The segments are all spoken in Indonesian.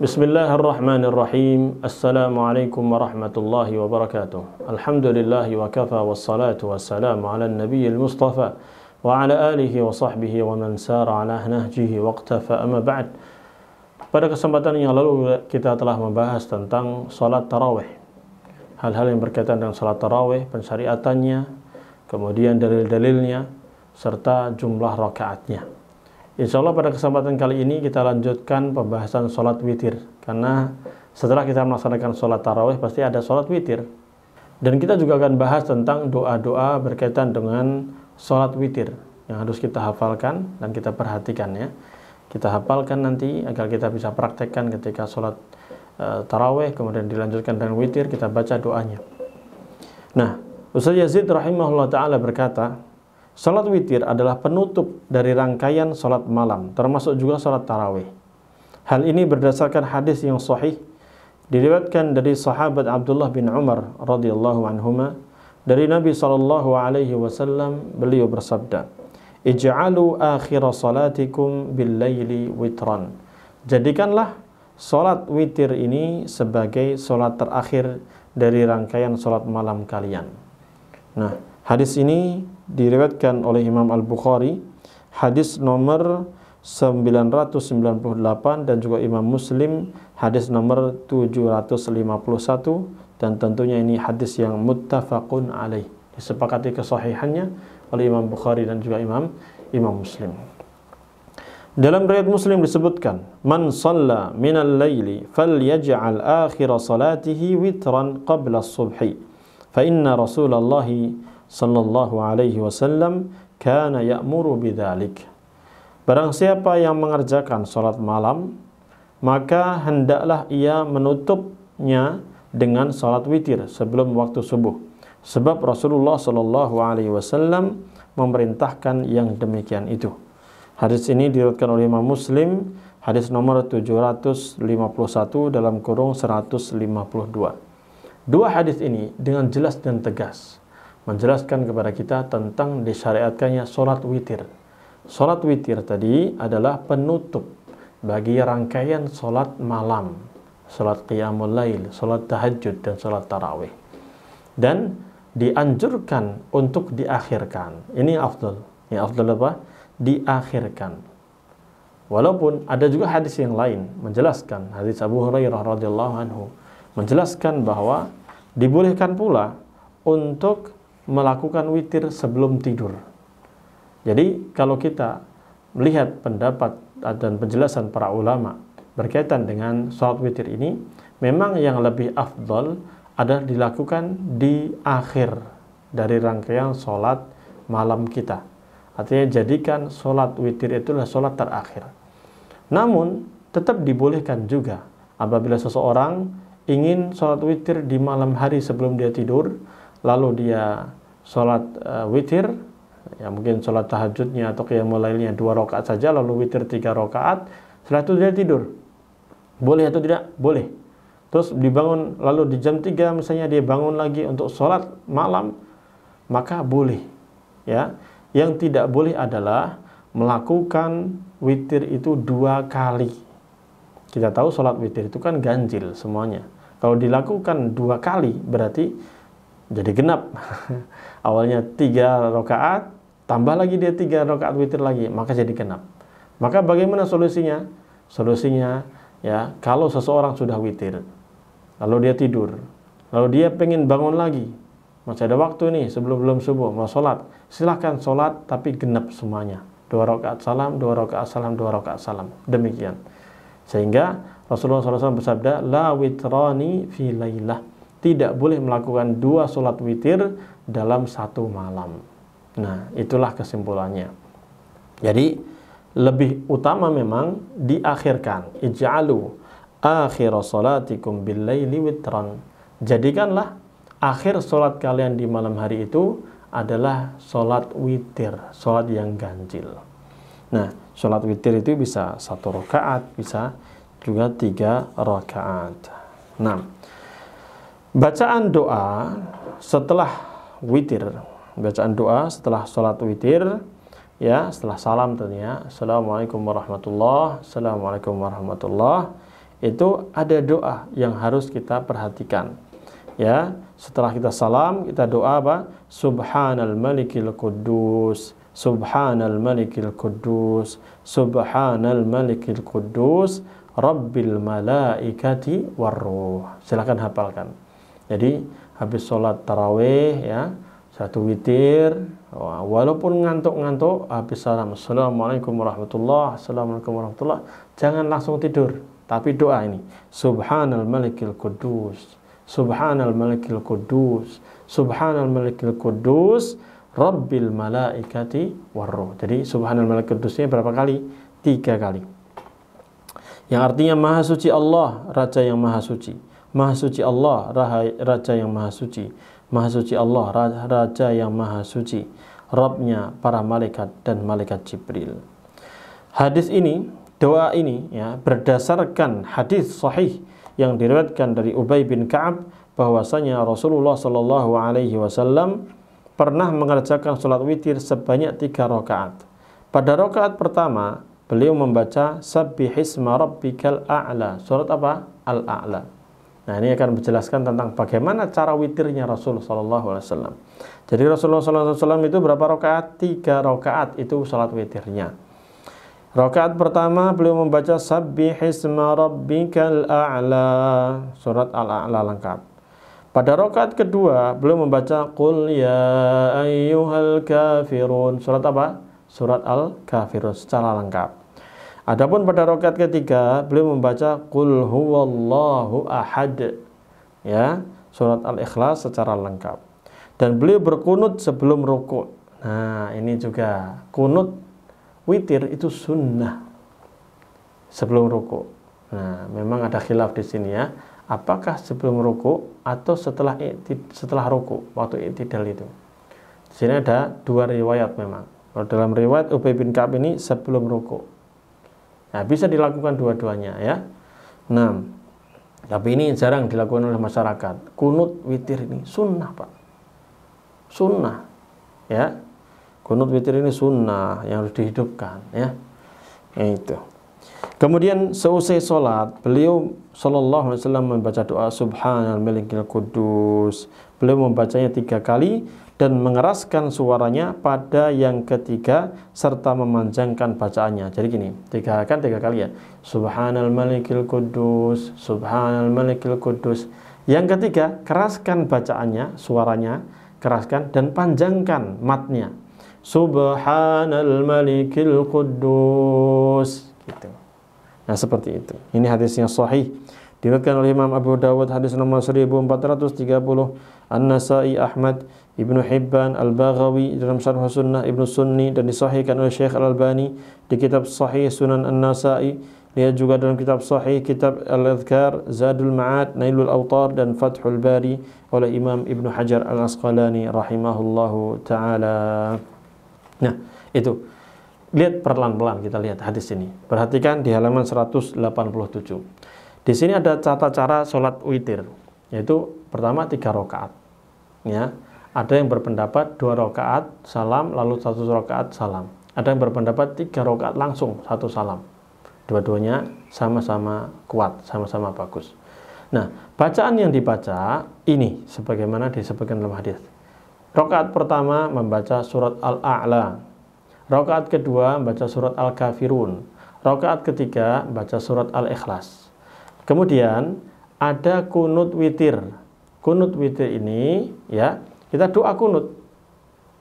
Bismillahirrahmanirrahim. Assalamualaikum warahmatullahi wabarakatuh. Alhamdulillahi wa kafa wassalatu wassalamu ala nabiyil mustafa wa ala alihi wa sahbihi wa man sara ala nahjihi waqtafa, amma ba'd. Pada kesempatan yang lalu kita telah membahas tentang salat tarawih. Hal-hal yang berkaitan dengan salat tarawih, pensyariatannya, kemudian dalil-dalilnya, serta jumlah rakaatnya. Insyaallah pada kesempatan kali ini kita lanjutkan pembahasan sholat witir, karena setelah kita melaksanakan sholat tarawih pasti ada sholat witir, dan kita juga akan bahas tentang doa-doa berkaitan dengan sholat witir yang harus kita hafalkan dan kita perhatikan ya. Kita hafalkan nanti agar kita bisa praktekkan ketika sholat tarawih, kemudian dilanjutkan dengan witir, kita baca doanya. Nah, Ustaz Yazid rahimahullah ta'ala berkata, salat witir adalah penutup dari rangkaian salat malam, termasuk juga salat tarawih. Hal ini berdasarkan hadis yang sahih diriwayatkan dari sahabat Abdullah bin Umar radhiyallahu anhuma dari Nabi sallallahu alaihi wasallam. Beliau bersabda, "Ij'alu akhir salatikum bil laili witran." Jadikanlah salat witir ini sebagai salat terakhir dari rangkaian salat malam kalian. Nah, hadis ini diriwayatkan oleh Imam Al-Bukhari, hadis nomor 998, dan juga Imam Muslim, hadis nomor 751, dan tentunya ini hadis yang muttafaqun alaih, disepakati kesahihannya oleh Imam Bukhari dan juga Imam Muslim. Dalam riwayat Muslim disebutkan, "Man shalla minal laili falyaj'al akhir salatihi witran qabla as-subhi, fa inna Rasulullah sallallahu alaihi wasallam kana ya'muru bidzalik." Barang siapa yang mengerjakan salat malam, maka hendaklah ia menutupnya dengan salat witir sebelum waktu subuh, sebab Rasulullah sallallahu alaihi wasallam memerintahkan yang demikian itu. Hadis ini diriwayatkan oleh Imam Muslim, hadis nomor 751 dalam kurung 152. Dua hadis ini dengan jelas dan tegas menjelaskan kepada kita tentang disyariatkannya sholat witir. Sholat witir tadi adalah penutup bagi rangkaian sholat malam, sholat qiyamul lail, sholat tahajud, dan sholat tarawih. Dan dianjurkan untuk diakhirkan. Ini afdal. Yang afdal apa? Diakhirkan. Walaupun ada juga hadis yang lain menjelaskan, hadis Abu Hurairah radhiyallahu anhu menjelaskan bahwa dibolehkan pula untuk melakukan witir sebelum tidur. Jadi kalau kita melihat pendapat dan penjelasan para ulama berkaitan dengan sholat witir ini, memang yang lebih afdal adalah dilakukan di akhir dari rangkaian sholat malam kita. Artinya jadikan sholat witir itulah sholat terakhir. Namun tetap dibolehkan juga apabila seseorang ingin sholat witir di malam hari sebelum dia tidur, lalu dia sholat witir, ya mungkin sholat tahajudnya atau qiyamul lailnya 2 rakaat saja, lalu witir 3 rakaat, setelah itu dia tidur. Boleh atau tidak? Boleh. Terus dibangun, lalu di jam 3 misalnya dia bangun lagi untuk sholat malam, maka boleh. Ya, yang tidak boleh adalah melakukan witir itu 2 kali. Kita tahu sholat witir itu kan ganjil semuanya. Kalau dilakukan 2 kali berarti jadi genap. Awalnya 3 rakaat, tambah lagi dia 3 rakaat witir lagi, maka jadi genap. Maka bagaimana solusinya? Solusinya ya, kalau seseorang sudah witir, lalu dia tidur, lalu dia pengen bangun lagi, masih ada waktu nih sebelum subuh mau sholat, silahkan sholat tapi genap semuanya. 2 rakaat salam, 2 rakaat salam, 2 rakaat salam. Demikian. Sehingga Rasulullah SAW bersabda, "La witrani fi lailah." Tidak boleh melakukan 2 sholat witir dalam 1 malam. Nah, itulah kesimpulannya. Jadi, lebih utama memang diakhirkan. Ij'alu akhir salatikum bil laili witran. Jadikanlah akhir sholat kalian di malam hari itu adalah sholat witir, sholat yang ganjil. Nah, sholat witir itu bisa 1 rakaat, bisa juga 3 rakaat. Nah, bacaan doa setelah witir, bacaan doa setelah sholat witir, ya setelah salam tentunya, Assalamualaikum warahmatullahi wabarakatuh, Assalamualaikum warahmatullahi wabarakatuh, itu ada doa yang harus kita perhatikan. Ya, setelah kita salam, kita doa apa? Subhanal malikil quddus, Subhanal malikil quddus, Subhanal malikil quddus, Rabbil malaikati warruh. Silakan hafalkan. Jadi habis sholat tarawih ya, satu witir, walaupun ngantuk-ngantuk, habis salam Assalamualaikum warahmatullahi, Assalamualaikum warahmatullahi, jangan langsung tidur, tapi doa ini Subhanal malikil quddus, Subhanal malikil quddus, Subhanal malikil quddus, Rabbil malaikati warruh. Jadi Subhanal malikil quddusnya berapa kali? 3 kali. Yang artinya Maha Suci Allah, Raja yang Maha Suci. Maha Suci Allah, Raja yang Maha Suci. Maha Suci Allah, Raja yang Maha Suci. Rabbnya para malaikat dan malaikat Jibril. Hadis ini, doa ini ya, berdasarkan hadis sahih yang diriwayatkan dari Ubay bin Ka'ab bahwasanya Rasulullah Shallallahu Alaihi Wasallam pernah mengerjakan sholat witir sebanyak 3 rakaat. Pada rakaat pertama beliau membaca Sabbihisma rabbikal a'la. Surat apa? Al-A'la. Nah, ini akan menjelaskan tentang bagaimana cara witirnya Rasulullah SAW. Jadi Rasulullah SAW itu berapa rakaat? 3 rakaat itu sholat witirnya. Rakaat pertama beliau membaca Sabbihisma rabbikal a'la, surat Al-A'la lengkap. Pada rakaat kedua beliau membaca Qul ya ayyuhal kafirun, surat apa? Surat Al-Kafirun secara lengkap. Adapun pada rakaat ketiga beliau membaca Qul huwallahu ahad, ya, surat Al-Ikhlas secara lengkap. Dan beliau berkunut sebelum rukuk. Nah, ini juga kunut witir itu sunnah sebelum rukuk. Nah, memang ada khilaf di sini ya. Apakah sebelum rukuk atau setelah rukuk waktu i'tidal itu? Di sini ada 2 riwayat memang. Kalau dalam riwayat Ubay bin Ka'ab ini sebelum rukuk. Nah, bisa dilakukan dua-duanya ya. Nah, tapi ini jarang dilakukan oleh masyarakat. Kunut witir ini sunnah, Pak. Sunnah. Ya. Kunut witir ini sunnah yang harus dihidupkan ya. Itu. Kemudian seusai sholat, beliau Shallallahu Alaihi Wasallam membaca doa Subhanal malikil quddus. Beliau membacanya 3 kali dan mengeraskan suaranya pada yang ketiga serta memanjangkan bacaannya. Jadi gini, 3 kali ya. Subhanal malikil quddus, Subhanal malikil quddus. Yang ketiga, keraskan bacaannya, suaranya, keraskan dan panjangkan matnya. Subhanal malikil quddus, gitu. Nah, seperti itu. Ini hadisnya sahih. Diriwayatkan oleh Imam Abu Dawud hadis nomor 1430, An-Nasa'i, Ahmad, Ibnu Hibban, Al-Baghawi dalam Syarh Sunnah Ibnu Sunni, dan disahihkan oleh Syekh Al-Albani di kitab Sahih Sunan An-Nasa'i. Lihat juga dalam kitab Sahih, kitab Al-Adhkar, Zadul Ma'ad, Nailul Awtar, dan Fathul Bari oleh Imam Ibnu Hajar Al-Asqalani rahimahullahu ta'ala. Nah, itu. Lihat pelan-pelan kita lihat hadis ini. Perhatikan di halaman 187. Di sini ada tata cara sholat witir, yaitu pertama 3 rakaat. Ya, ada yang berpendapat 2 rakaat salam lalu 1 rakaat salam. Ada yang berpendapat 3 rakaat langsung 1 salam. Dua-duanya sama-sama kuat, sama-sama bagus. Nah, bacaan yang dibaca ini sebagaimana disebutkan dalam hadis. Rakaat pertama membaca surat Al-A'la. Rakaat kedua membaca surat Al-Kafirun. Rakaat ketiga membaca surat Al-Ikhlas. Kemudian ada kunut witir. Kunut witir ini ya, kita doa kunut.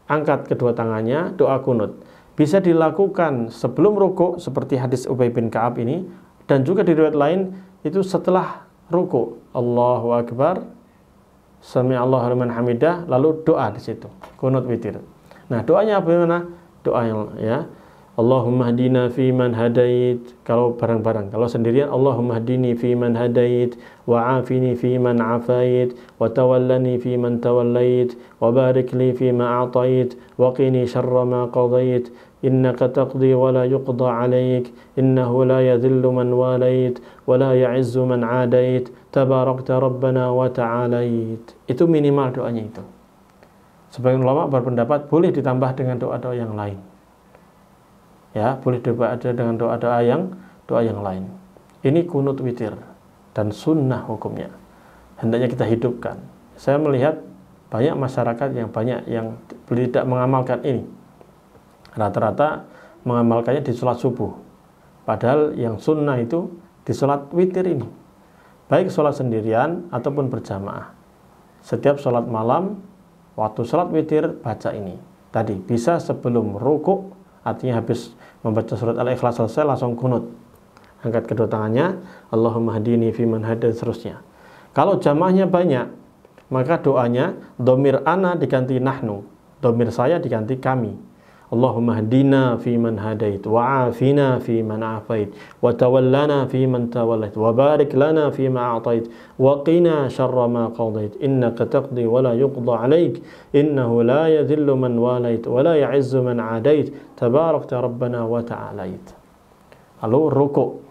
Angkat kedua tangannya, doa kunut. Bisa dilakukan sebelum rukuk seperti hadis Ubay bin Ka'ab ini, dan juga di riwayat lain itu setelah rukuk. Allahu Akbar, Sami'allahu liman hamidah, lalu doa di situ. Kunut witir. Nah, doanya bagaimana? Doa yang ya, Allahumma hdina fi man hadait, kalau bareng-bareng. Kalau sendirian, Allahumma hdini fi man hadait, wa afini fi man afait, wa tawallani fi man tawallait, wa barik li fi ma a'tait, wa qini syarra ma qadait, innaka taqdi wa la yuqda alaik, innahu la yadhillu man walait, wa la ya'izzu man adait, tabarakta rabbana wa ta'alait. Itu minimal doanya itu. Sebagian ulama berpendapat boleh ditambah dengan doa-doa yang lain. Ya, boleh doa dengan doa-doa yang lain. Ini kunut witir. dan sunnah hukumnya. Hendaknya kita hidupkan. Saya melihat banyak masyarakat yang tidak mengamalkan ini. Rata-rata mengamalkannya di sholat subuh. Padahal yang sunnah itu di sholat witir ini. Baik sholat sendirian ataupun berjamaah. Setiap sholat malam, waktu sholat witir, baca ini. Tadi, bisa sebelum rukuk, artinya habis membaca surat Al-Ikhlas selesai, langsung kunut. Angkat kedua tangannya, Allahumma hadini fiman hada, dan seterusnya. Kalau jamaahnya banyak, maka doanya, domir ana diganti nahnu, domir saya diganti kami. Allahumma hadina fiman hadait, wa afina fiman afait, wa tawallana fiman tawallait, wa barik lana fima a'tait, wa qina syarra ma qadait, innaka taqdi wa la yuqda alaik, innahu la yadhillu man walait, wa la ya'izzu man adait, tabarakta rabbana wa ta'alait. Lalu rukuk.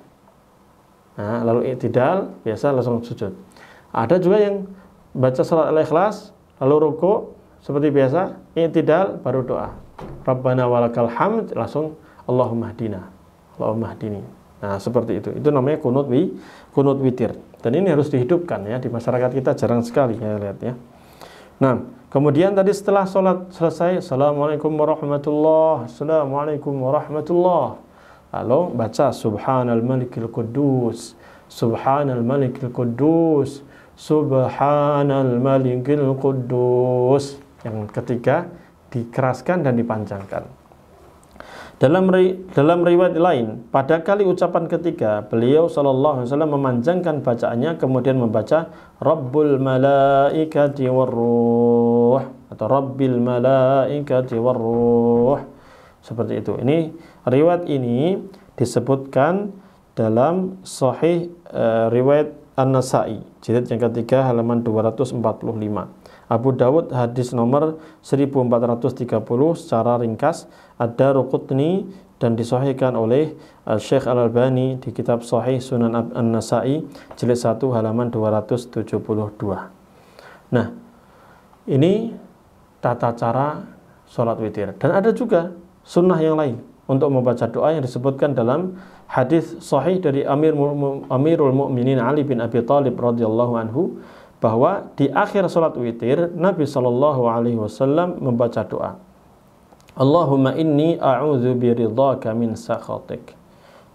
Nah, lalu i'tidal, biasa langsung sujud. Ada juga yang baca surat Al-Ikhlas, lalu rukuk, seperti biasa, i'tidal, baru doa. Rabbana walakal hamd, langsung Allahumma hdina, Allahumma hdini. Nah, seperti itu. Itu namanya kunut witir. Dan ini harus dihidupkan ya, di masyarakat kita jarang sekali ya, lihat ya. Nah, kemudian tadi setelah sholat selesai, Assalamualaikum warahmatullahi, Assalamualaikum warahmatullahi. Lalu baca Subhanal Malikil Quddus, Subhanal Malikil Quddus, Subhanal Malikil Quddus. Yang ketiga, dikeraskan dan dipanjangkan. Dalam riwayat lain, pada kali ucapan ketiga, beliau sallallahu alaihi wasallam memanjangkan bacaannya, kemudian membaca Rabbul Malaikati Warruh atau Rabbil Malaikati Warruh. Seperti itu. Ini riwayat ini disebutkan dalam Sahih riwayat An-Nasa'i, jilid yang ketiga halaman 245. Abu Dawud hadis nomor 1430 secara ringkas, Ad-Daruqutni, dan disahihkan oleh Syekh Al-Albani di kitab Sahih Sunan An-Nasa'i jilid 1 halaman 272. Nah, ini tata cara sholat witir. Dan ada juga sunnah yang lain untuk membaca doa yang disebutkan dalam hadis sahih dari Amirul Mukminin Ali bin Abi Thalib radhiyallahu anhu, bahwa di akhir salat witir Nabi sallallahu alaihi wasallam membaca doa, Allahumma inni a'udzu biridhaka min sakhatik.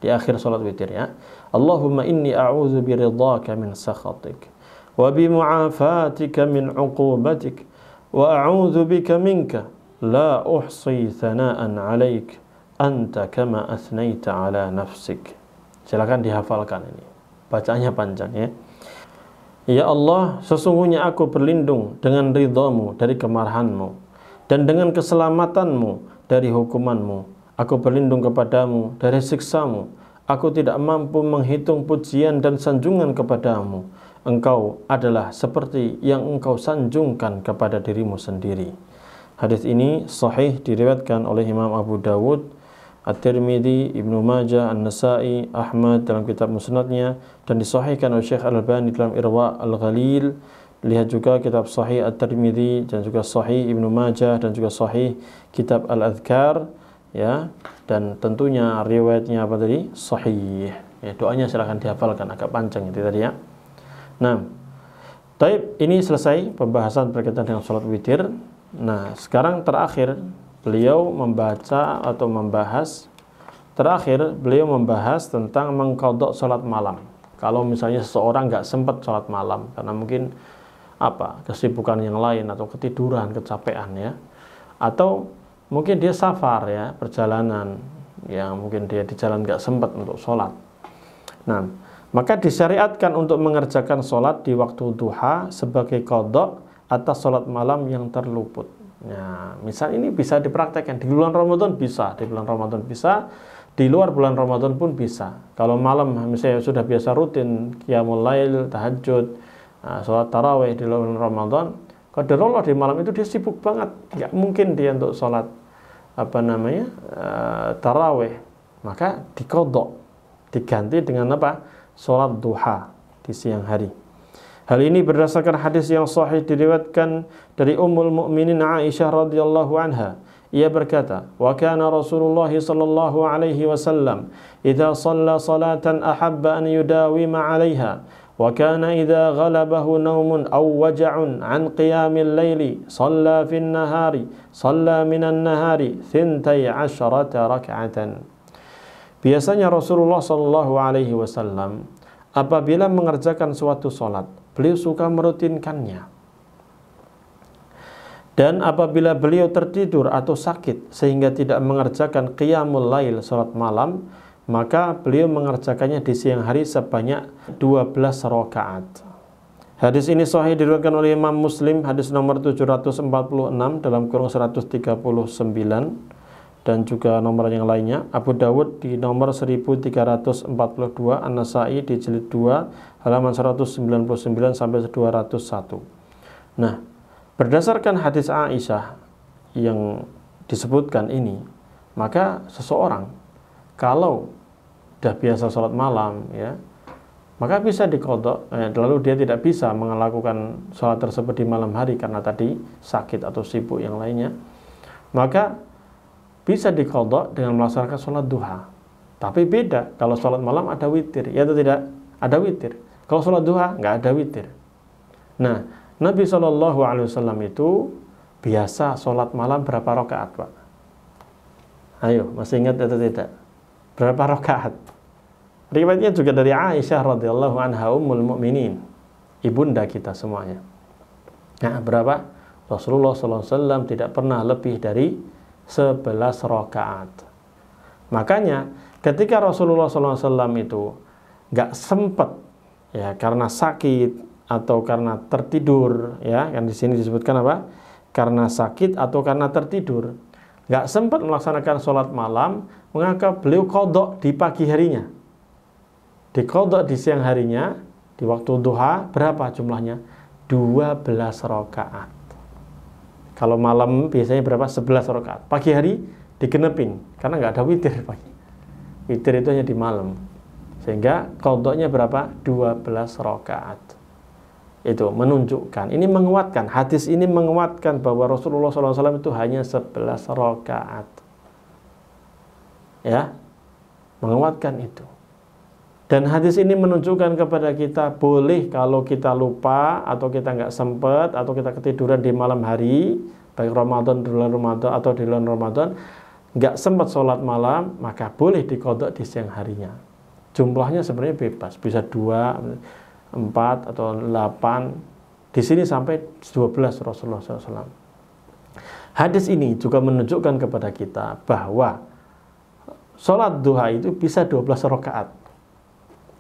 Di akhir salat witir ya. Allahumma inni a'udzu biridhaka min sakhatik wa bi mu'afatika min 'uqubatik wa a'udzu bika minka la uhsi thana'an 'alaik anta kama athnaita 'ala nafsik. Silakan dihafalkan ini. Bacaannya panjang ya. Ya Allah, sesungguhnya aku berlindung dengan ridhamu dari kemarahanmu, dan dengan keselamatanmu dari hukumanmu. Aku berlindung kepadamu dari siksamu. Aku tidak mampu menghitung pujian dan sanjungan kepadamu. Engkau adalah seperti yang engkau sanjungkan kepada dirimu sendiri. Hadis ini sahih diriwayatkan oleh Imam Abu Dawud, At-Tirmidzi, Ibnu Majah, An-Nasa'i, Ahmad dalam kitab Musnadnya, dan disahihkan oleh Syekh Al-Albani dalam Irwa Al-Ghalil. Lihat juga kitab Sahih At-Tirmidzi dan juga Sahih Ibnu Majah dan juga Sahih kitab Al-Adhkar ya. Dan tentunya riwayatnya apa tadi? Sahih. Ya, doanya silahkan dihafalkan, agak panjang itu tadi ya. Nah, taib, ini selesai pembahasan berkaitan dengan salat witir. Nah, sekarang terakhir beliau membaca atau membahas tentang mengqadha salat malam. Kalau misalnya seseorang nggak sempat salat malam karena mungkin kesibukan yang lain atau ketiduran, kecapean ya, atau mungkin dia safar ya, perjalanan yang mungkin dia di jalan nggak sempat untuk sholat. Nah, maka disyariatkan untuk mengerjakan sholat di waktu duha sebagai qadha atas sholat malam yang terluput. Nah, misal ini bisa dipraktekkan di bulan Ramadan bisa, di luar bulan Ramadan pun bisa. Kalau malam misalnya sudah biasa rutin qiyamul lail, tahajud, sholat tarawih di bulan Ramadan, qadarullah di malam itu dia sibuk banget, nggak mungkin dia untuk sholat tarawih, maka diqadha, diganti dengan sholat duha di siang hari. Hal ini berdasarkan hadis yang sahih diriwayatkan dari Ummul Mukminin Aisyah radhiyallahu anha. Ia berkata, "Wa kana Rasulullah sallallahu alaihi wasallam idza shalla salatan ahabba an yudawima 'alaiha wa kana idza ghalabahu naumun aw waja'un an qiyamil laili shalla fin nahari shalla minan nahari 12 rak'atan. Biasanya Rasulullah sallallahu alaihi wasallam apabila mengerjakan suatu salat, beliau suka merutinkannya. Dan apabila beliau tertidur atau sakit sehingga tidak mengerjakan qiyamul lail, salat malam, maka beliau mengerjakannya di siang hari sebanyak 12 rakaat. Hadis ini sahih diriwayatkan oleh Imam Muslim, hadis nomor 746 dalam kurung 139, dan juga nomor yang lainnya. Abu Dawud di nomor 1342, An-Nasai di jilid 2 halaman 199 sampai 201. Nah, berdasarkan hadis Aisyah yang disebutkan ini, maka seseorang kalau sudah biasa sholat malam, ya, maka bisa diqadha, lalu dia tidak bisa melakukan sholat tersebut di malam hari karena tadi sakit atau sibuk yang lainnya, maka bisa diqadha dengan melaksanakan sholat duha. Tapi beda kalau sholat malam ada witir, ya atau tidak? Ada witir. Kalau sholat duha nggak ada witir. Nah, Nabi SAW itu biasa sholat malam berapa rakaat, Pak? Ayo, masih ingat atau tidak? Berapa rakaat? Riwayatnya juga dari Aisyah radhiyallahu anha ummul mukminin, ibunda kita semuanya. Nah, berapa? Rasulullah SAW tidak pernah lebih dari 11 rakaat. Makanya ketika Rasulullah SAW itu nggak sempat, ya, karena sakit atau karena tertidur, ya, kan di sini disebutkan apa? Karena sakit atau karena tertidur, nggak sempat melaksanakan sholat malam, maka beliau qadha di pagi harinya, diqadha di siang harinya, di waktu duha. Berapa jumlahnya? 12 rakaat. Kalau malam biasanya berapa? 11 rakaat. Pagi hari digenepin karena nggak ada witir pagi. Witir itu hanya di malam, sehingga qadhanya berapa? 12 rakaat. Itu menunjukkan, ini menguatkan, hadis ini menguatkan bahwa Rasulullah SAW itu hanya 11 rakaat. Ya, menguatkan itu. Dan hadis ini menunjukkan kepada kita, boleh kalau kita lupa atau kita nggak sempat atau kita ketiduran di malam hari, baik Ramadan, di bulan Ramadan atau di bulan Ramadan, nggak sempat sholat malam, maka boleh diqadha di siang harinya. Jumlahnya sebenarnya bebas, bisa 2, 4 atau 8. Di sini sampai 12 Rasulullah SAW. Hadis ini juga menunjukkan kepada kita bahwa sholat duha itu bisa 12 rakaat.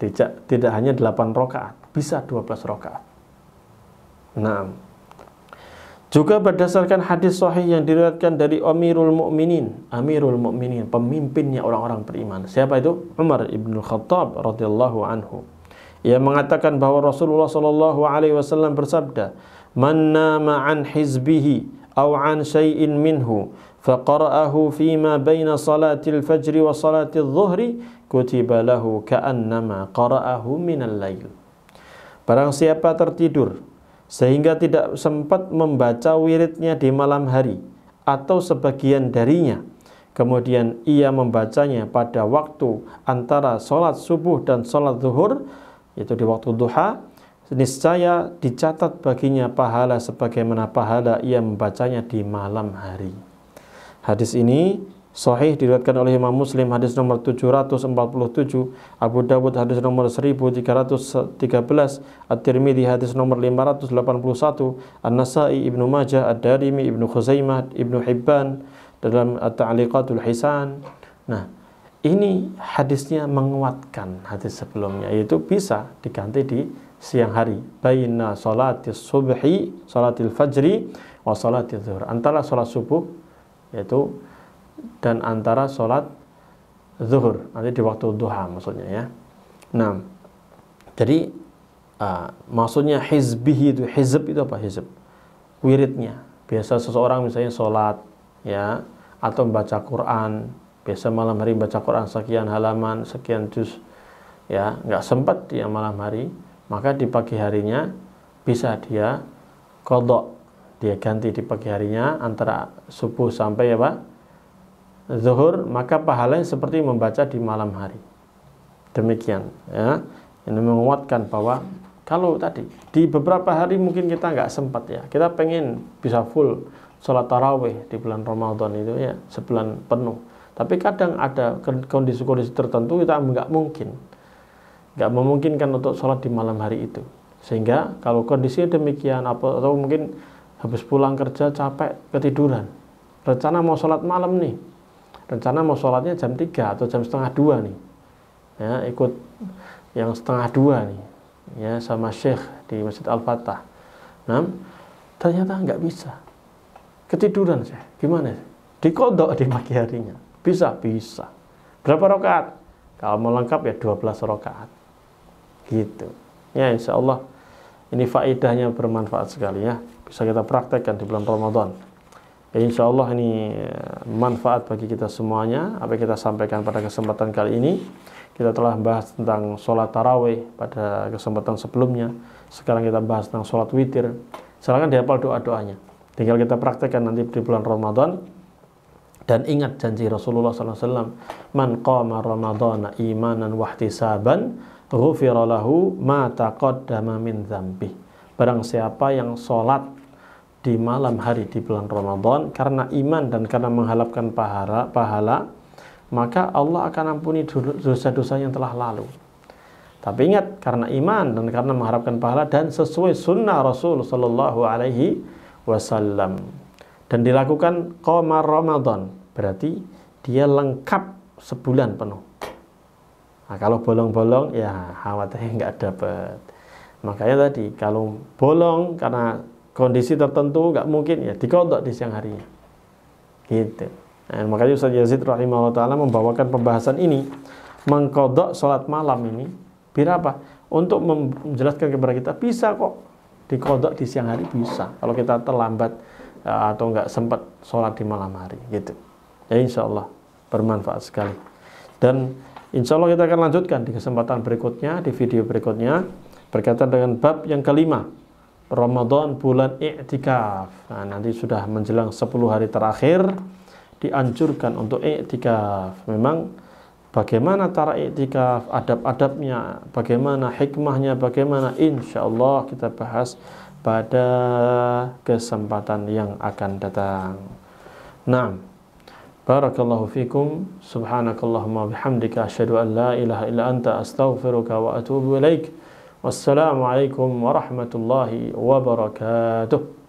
Tidak hanya 8 rakaat, bisa 12 rakaat. Nah, juga berdasarkan hadis sahih yang diriwayatkan dari Amirul Mukminin, pemimpinnya orang-orang beriman. Siapa itu? Umar ibn Khattab radhiyallahu anhu. Ia mengatakan bahwa Rasulullah sallallahu alaihi wasallam bersabda, "Man nama an hizbihi aw an syai'in minhu faqara'ahu fima baina salatil fajri wa salatil dhuhri kutiba lahu ka'annama qara'ahu minal lail." Barang siapa tertidur sehingga tidak sempat membaca wiridnya di malam hari atau sebagian darinya, kemudian ia membacanya pada waktu antara sholat subuh dan sholat zuhur, yaitu di waktu duha, niscaya dicatat baginya pahala sebagaimana pahala ia membacanya di malam hari. Hadis ini sahih diriwayatkan oleh Imam Muslim, hadis nomor 747, Abu Dawud hadis nomor 1313, At-Tirmidzi hadis nomor 581, An-Nasai, Ibnu Majah, Ad-Darimi, Ibnu Khuzaimah, Ibnu Hibban dalam At-Ta'liqatul Hisan. Nah, ini hadisnya menguatkan hadis sebelumnya, yaitu bisa diganti di siang hari. Baina sholatis subhi, sholatil fajri, wa sholatil zuhur. Antara sholat subuh, yaitu, dan antara sholat zuhur, nanti di waktu duha maksudnya, ya. Nah, jadi maksudnya hizbihi itu, hizb itu apa? Hizb, wiridnya. Biasa seseorang misalnya sholat, ya, atau membaca Quran, biasa malam hari baca Quran sekian halaman, sekian juz, ya, nggak sempat dia malam hari, maka di pagi harinya bisa dia qadha, dia ganti di pagi harinya antara subuh sampai apa? Zuhur, maka pahalanya seperti membaca di malam hari. Demikian, ya. Ini menguatkan bahwa kalau tadi di beberapa hari mungkin kita nggak sempat ya, kita pengen bisa full sholat tarawih di bulan Ramadan itu ya, sebulan penuh. Tapi kadang ada kondisi-kondisi tertentu kita nggak memungkinkan untuk sholat di malam hari itu. Sehingga kalau kondisinya demikian, atau mungkin habis pulang kerja capek ketiduran, rencana mau sholat malam nih, rencana mau sholatnya jam 3 atau jam setengah 2 nih ya, ikut yang setengah 2 nih ya sama Syekh di Masjid Al-Fatah. Nah, ternyata nggak bisa, ketiduran saya, gimana? Dikodok di pagi harinya. Bisa. Berapa rakaat? Kalau mau lengkap ya 12 rakaat. Gitu. Ya, insya Allah ini faedahnya bermanfaat sekali ya. Bisa kita praktekkan di bulan Ramadan. Ya, insya Allah ini manfaat bagi kita semuanya. Apa yang kita sampaikan pada kesempatan kali ini. Kita telah bahas tentang sholat tarawih pada kesempatan sebelumnya. Sekarang kita bahas tentang sholat witir. Silakan dihafal doa-doanya. Tinggal kita praktekkan nanti di bulan Ramadan. Dan ingat janji Rasulullah SAW, man qama ramadhana imanan wahtisaban ghufira lahu ma taqaddama min dzambi. Barang siapa yang sholat di malam hari di bulan Ramadan karena iman dan karena mengharapkan pahala, maka Allah akan ampuni dosa-dosa yang telah lalu. Tapi ingat, karena iman dan karena mengharapkan pahala dan sesuai sunnah Rasul Sallallahu Alaihi Wasallam. Dan dilakukan qamar Ramadan, berarti dia lengkap sebulan penuh. Nah, kalau bolong-bolong ya khawatirnya nggak dapat. Makanya tadi kalau bolong karena kondisi tertentu nggak mungkin ya dikodok di siang harinya. Gitu. Nah, makanya Ustaz Yazid rahimahullah ta'ala membawakan pembahasan ini, mengkodok sholat malam ini biar apa? Untuk menjelaskan kepada kita bisa kok dikodok di siang hari, bisa kalau kita terlambat atau nggak sempat sholat di malam hari gitu ya. Insya Allah bermanfaat sekali, dan insya Allah kita akan lanjutkan di kesempatan berikutnya, di video berikutnya berkaitan dengan bab yang kelima, Ramadan bulan i'tikaf. Nah, nanti sudah menjelang 10 hari terakhir, dianjurkan untuk i'tikaf. Memang bagaimana cara i'tikaf, adab-adabnya, bagaimana hikmahnya, bagaimana, insya Allah kita bahas pada kesempatan yang akan datang. Naam. Barakallahu fikum. Subhanakallahumma bihamdika asyhadu an la ilaha illa anta astaghfiruka wa atubu ilaik. Wassalamualaikum warahmatullahi wabarakatuh.